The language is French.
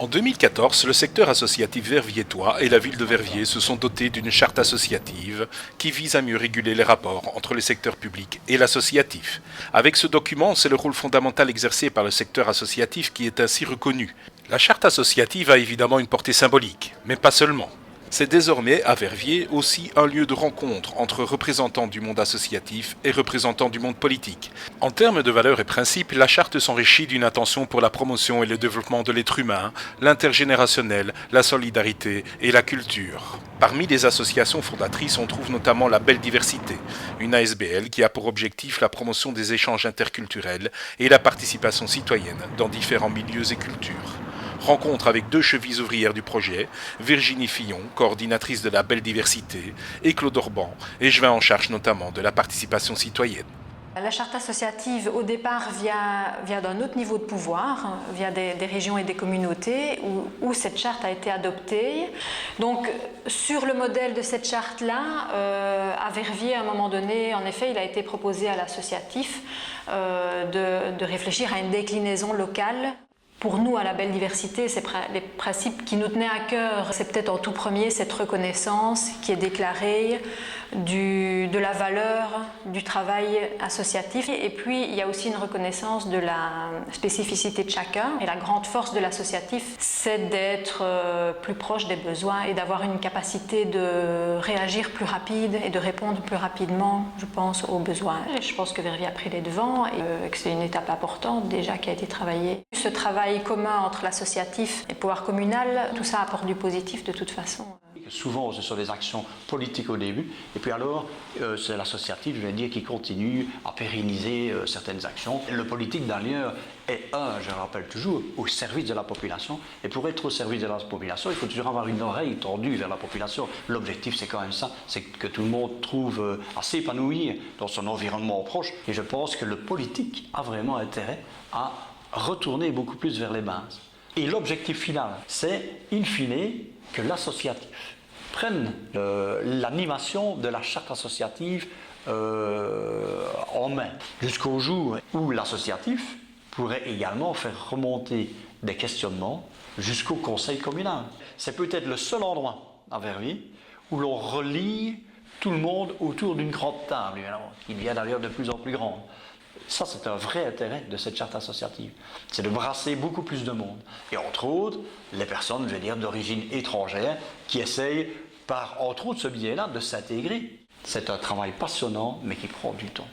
En 2014, le secteur associatif verviétois et la ville de Verviers se sont dotés d'une charte associative qui vise à mieux réguler les rapports entre le secteur public et l'associatif. Avec ce document, c'est le rôle fondamental exercé par le secteur associatif qui est ainsi reconnu. La charte associative a évidemment une portée symbolique, mais pas seulement. C'est désormais à Verviers aussi un lieu de rencontre entre représentants du monde associatif et représentants du monde politique. En termes de valeurs et principes, la charte s'enrichit d'une attention pour la promotion et le développement de l'être humain, l'intergénérationnel, la solidarité et la culture. Parmi les associations fondatrices, on trouve notamment la Belle Diversité, une ASBL qui a pour objectif la promotion des échanges interculturels et la participation citoyenne dans différents milieux et cultures. Rencontre avec deux chevilles ouvrières du projet, Virginie Fillon, coordinatrice de la Belle Diversité, et Claude Orban, échevin en charge notamment de la participation citoyenne. La charte associative, au départ, vient d'un autre niveau de pouvoir, vient des régions et des communautés où cette charte a été adoptée. Donc, sur le modèle de cette charte-là, à Verviers, à un moment donné, en effet, il a été proposé à l'associatif de réfléchir à une déclinaison locale. Pour nous, à la Belle Diversité, les principes qui nous tenaient à cœur, c'est peut-être en tout premier cette reconnaissance qui est déclarée de la valeur du travail associatif. Et puis, il y a aussi une reconnaissance de la spécificité de chacun. Et la grande force de l'associatif, c'est d'être plus proche des besoins et d'avoir une capacité de réagir plus rapide et de répondre plus rapidement, je pense, aux besoins. Et je pense que Verviers a pris les devants et que c'est une étape importante déjà qui a été travaillée. Ce travail commun entre l'associatif et le pouvoir communal, tout ça apporte du positif de toute façon. Souvent, ce sont des actions politiques au début, et puis alors, c'est l'associatif, je vais dire, qui continue à pérenniser certaines actions. Le politique, d'ailleurs, est je rappelle toujours, au service de la population, et pour être au service de la population, il faut toujours avoir une oreille tendue vers la population. L'objectif, c'est quand même ça, c'est que tout le monde trouve à s'épanouir dans son environnement proche, et je pense que le politique a vraiment intérêt à retourner beaucoup plus vers les bases. Et l'objectif final, c'est, in fine, que l'associatif prenne l'animation de la charte associative en main, jusqu'au jour où l'associatif pourrait également faire remonter des questionnements jusqu'au conseil communal. C'est peut-être le seul endroit à Verviers où l'on relie tout le monde autour d'une grande table, évidemment, qui devient d'ailleurs de plus en plus grande. Ça, c'est un vrai intérêt de cette charte associative. C'est de brasser beaucoup plus de monde. Et entre autres, les personnes, je vais dire, d'origine étrangère qui essayent, par entre autres ce biais-là, de s'intégrer. C'est un travail passionnant, mais qui prend du temps.